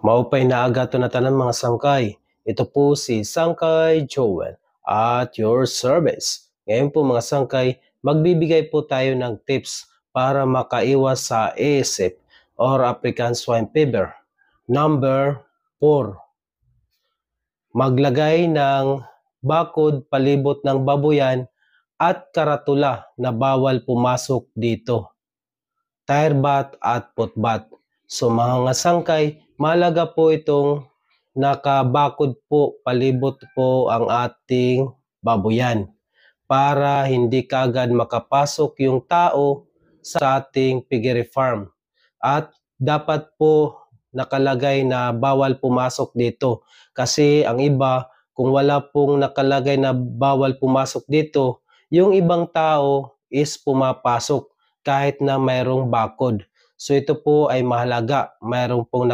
Maupay na aga to na tanan mga sangkay. Ito po si Sangkay Joel at your service. Ngayon po mga sangkay, magbibigay po tayo ng tips para makaiwas sa ASF or African Swine Fever. Number 4. Maglagay ng bakod palibot ng baboyan at karatula na bawal pumasok dito. Tire bat at footbat. So mga sangkay, mahalaga po itong nakabakod po palibot po ang ating baboyan para hindi kagad makapasok yung tao sa ating piggery farm. At dapat po nakalagay na bawal pumasok dito kasi ang iba kung wala pong nakalagay na bawal pumasok dito, yung ibang tao is pumapasok kahit na mayroong bakod. So ito po ay mahalaga, mayroong pong